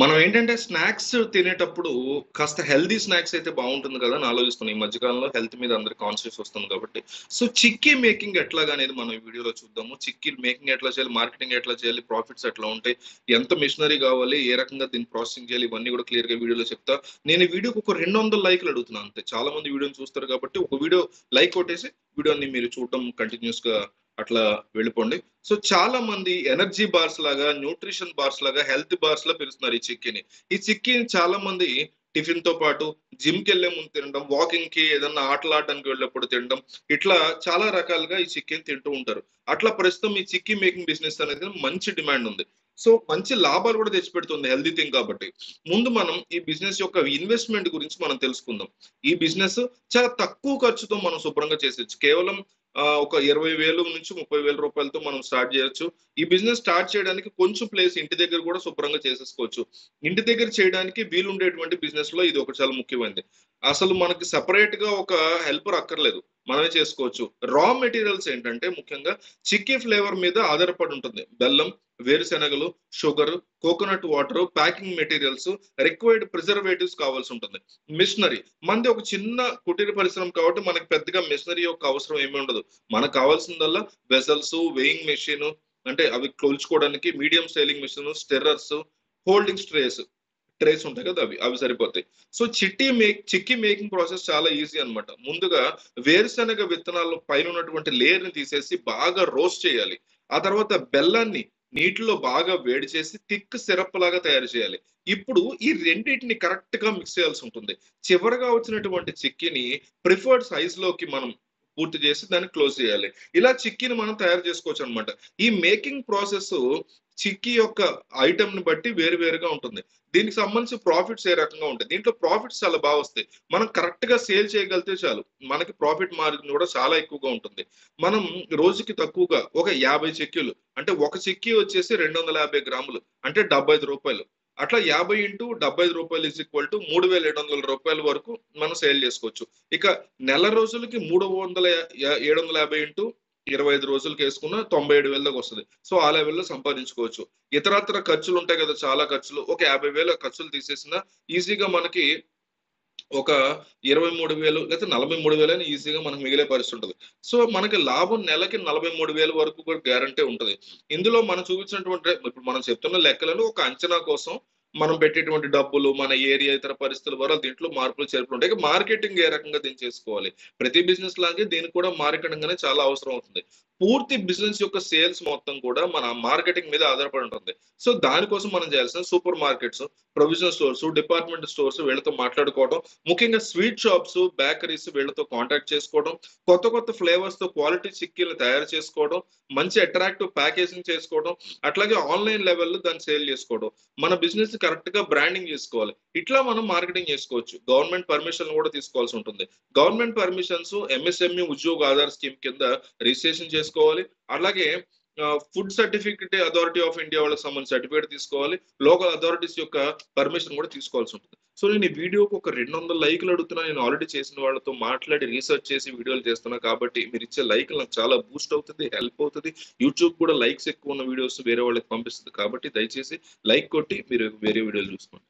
మనం ఏంటంటే స్నాక్స్ తినేటప్పుడు కాస్త హెల్తీ స్నాక్స్ అయితే బాగుంటుంది కదా అని ఆలోచిస్తున్నాం. ఈ మధ్య కాలంలో హెల్త్ మీద అందరికి కాన్షియస్ వస్తుంది కాబట్టి. సో చిక్కీ మేకింగ్ ఎట్లాగా అనేది మనం ఈ వీడియోలో చూద్దాము. చిక్కీ మేకింగ్ ఎట్లా చేయాలి, మార్కెటింగ్ ఎట్లా చేయాలి, ప్రాఫిట్స్ ఎట్లా ఉంటాయి, ఎంత మిషనరీ కావాలి, ఏ రకంగా దీన్ని ప్రాసెసింగ్ చేయాలి, ఇవన్నీ కూడా క్లియర్ గా వీడియోలో చెప్తా. నేను ఈ వీడియోకి ఒక 200 లైక్లు అడుగుతున్నాను అంతే. చాలా మంది వీడియోని చూస్తారు కాబట్టి ఒక వీడియో లైక్ కొట్టేసి వీడియోని మీరు చూడటం కంటిన్యూస్ గా అట్లా వెళ్ళిపోండి. సో చాలా మంది ఎనర్జీ బార్స్ లాగా, న్యూట్రిషన్ బార్స్ లాగా, హెల్త్ బార్స్ లా పిలుస్తున్నారు ఈ చిక్కీని. ఈ చిక్కీని చాలా మంది టిఫిన్ తో పాటు జిమ్ కి వెళ్లే ముందు తినడం, వాకింగ్ కి ఏదన్నా ఆటలు ఆడడానికి వెళ్ళినప్పుడు తినడం, ఇట్లా చాలా రకాలుగా ఈ చిక్కీని తింటూ ఉంటారు. అట్లా ప్రస్తుతం ఈ చిక్కీ మేకింగ్ బిజినెస్ అనేది మంచి డిమాండ్ ఉంది. సో మంచి లాభాలు కూడా తెచ్చిపెడుతుంది హెల్దీ థింగ్ కాబట్టి. ముందు మనం ఈ బిజినెస్ యొక్క ఇన్వెస్ట్మెంట్ గురించి మనం తెలుసుకుందాం. ఈ బిజినెస్ చాలా తక్కువ ఖర్చుతో మనం శుభ్రంగా చేసేయచ్చు. కేవలం ఒక 20,000 నుంచి 30,000 రూపాయలతో మనం స్టార్ట్ చేయొచ్చు. ఈ బిజినెస్ స్టార్ట్ చేయడానికి కొంచెం ప్లేస్ ఇంటి దగ్గర కూడా శుభ్రంగా చేసేసుకోవచ్చు. ఇంటి దగ్గర చేయడానికి వీలుండేటువంటి బిజినెస్ లో ఇది ఒక చాలా ముఖ్యమైనది. అసలు మనకి సెపరేట్ గా ఒక హెల్పర్ అక్కర్లేదు, మనమే చేసుకోవచ్చు. రా మెటీరియల్స్ ఏంటంటే ముఖ్యంగా చిక్కీ ఫ్లేవర్ మీద ఆధారపడి ఉంటుంది. బెల్లం, వేరుశెనగలు, sugar, coconut water, packing materials, required preservatives కావాల్సి ఉంటుంది. మిషనరీ మనది ఒక చిన్న కుటీర పరిశ్రమ కాబట్టి మనకి పెద్దగా మిషనరీ యొక్క అవసరం ఏమీ ఉండదు. మనకు కావాల్సిందల్లా వెసల్స్, వేయింగ్ మెషిన్, అంటే అవి కొలుచుకోవడానికి medium styling machine, stirrers, holding trays ఉంటాయి కదా, అవి అవి సరిపోతాయి. సో చిక్కీ మేకింగ్ ప్రాసెస్ చాలా ఈజీ అన్నమాట. ముందుగా వేరుశనగ విత్తనాల పైన ఉన్నటువంటి లేయర్ ని తీసేసి బాగా రోస్ట్ చేయాలి. ఆ తర్వాత బెల్లాన్ని నీటిలో బాగా వేడి చేసి థిక్ సిరప్ లాగా తయారు చేయాలి. ఇప్పుడు ఈ రెండింటిని కరెక్ట్ గా మిక్స్ చేయాల్సి ఉంటుంది. చివరగా వచ్చినటువంటి చిక్కీని ప్రిఫర్డ్ సైజ్ లోకి మనం పూర్తి చేసి దాన్ని క్లోజ్ చేయాలి. ఇలా చిక్కీని మనం తయారు చేసుకోవచ్చు అనమాట. ఈ మేకింగ్ ప్రాసెస్ చిక్కీ యొక్క ఐటమ్ ని బట్టి వేరు వేరుగా ఉంటుంది. దీనికి సంబంధించి ప్రాఫిట్స్ ఏ రకంగా ఉంటాయి. దీంట్లో ప్రాఫిట్స్ చాలా బాగా వస్తాయి. మనం కరెక్ట్ గా సేల్ చేయగలిగితే చాలు, మనకి ప్రాఫిట్ మార్జిన్ కూడా చాలా ఎక్కువగా ఉంటుంది. మనం రోజుకి తక్కువగా ఒక 50 చిక్కీలు, అంటే ఒక చిక్కీ వచ్చేసి 250 గ్రాములు, అంటే 75 రూపాయలు. అట్లా 50 ఇంటూ 75 రూపాయలు ఈజ్ ఈక్వల్ టు 3,700 రూపాయల వరకు మనం సేల్ చేసుకోవచ్చు. ఇక నెల రోజులకి 750 ఇంటూ 25 రోజులకి వేసుకున్న 97,000 దాకా వస్తుంది. సో ఆ లెవెల్లో సంపాదించుకోవచ్చు. ఇతరత్ర ఖర్చులు ఉంటాయి కదా, చాలా ఖర్చులు. ఒక 50,000 ఖర్చులు తీసేసిన ఈజీగా మనకి ఒక 23,000 లేదా 43,000 ఈజీగా మనకు మిగిలే పరిస్థితి ఉంటుంది. సో మనకి లాభం నెలకి 43,000 వరకు కూడా గ్యారంటీ ఉంటుంది. ఇందులో మనం చూపించినటువంటి ఇప్పుడు మనం చెప్తున్న లెక్కలను ఒక అంచనా కోసం మనం పెట్టేటువంటి డబ్బులు, మన ఏరియా, ఇతర పరిస్థితుల వల్ల దీంట్లో మార్పులు చేర్పులు ఉంటాయి. ఇక మార్కెటింగ్ ఏ రకంగా దీన్ని చేసుకోవాలి, ప్రతి బిజినెస్ లాగే దీనికి కూడా మార్కెటింగ్ అనేది చాలా అవసరం అవుతుంది. పూర్తి బిజినెస్ యొక్క సేల్స్ మొత్తం కూడా మన మార్కెటింగ్ మీద ఆధారపడి ఉంటుంది. సో దానికోసం మనం చేయాల్సిన super markets, provision stores, department stores వీళ్ళతో మాట్లాడుకోవడం, ముఖ్యంగా స్వీట్ షాప్స్, బేకరీస్ వీళ్ళతో కాంటాక్ట్ చేసుకోవడం, కొత్త కొత్త ఫ్లేవర్స్ తో క్వాలిటీ చిక్కీలు తయారు చేసుకోవడం, మంచి అట్రాక్టివ్ ప్యాకేజింగ్ చేసుకోవడం, అట్లాగే ఆన్లైన్ లెవెల్లో దాన్ని సేల్ చేసుకోవడం, మన బిజినెస్ కరెక్ట్ గా బ్రాండింగ్ చేసుకోవాలి. ఇట్లా మనం మార్కెటింగ్ చేసుకోవచ్చు. గవర్నమెంట్ పర్మిషన్ కూడా తీసుకోవాల్సి ఉంటుంది. గవర్నమెంట్ పర్మిషన్స్ ఎంఎస్ఎంఈ ఉద్యోగ ఆధార్ స్కీమ్ కింద రిజిస్ట్రేషన్ చేసుకోవాలి. అలాగే food certificate authority of India వాళ్ళకి సంబంధించిన సర్టిఫికేట్ తీసుకోవాలి. లోకల్ అథారిటీస్ యొక్క పర్మిషన్ కూడా తీసుకోవాల్సి ఉంటుంది. సో నేను ఈ వీడియోకి ఒక 200 లైక్లు అడుగుతున్నా. నేను ఆల్రెడీ చేసిన వాళ్ళతో మాట్లాడి రీసెర్చ్ చేసి వీడియోలు చేస్తున్నా కాబట్టి మీరు ఇచ్చే లైక్ నాకు చాలా బూస్ట్ అవుతుంది, హెల్ప్ అవుతుంది. యూట్యూబ్ కూడా లైక్స్ ఎక్కువ ఉన్న వీడియోస్ వేరే వాళ్ళకి పంపిస్తుంది కాబట్టి దయచేసి లైక్ కొట్టి మీరు వేరే వీడియోలు చూసుకోండి.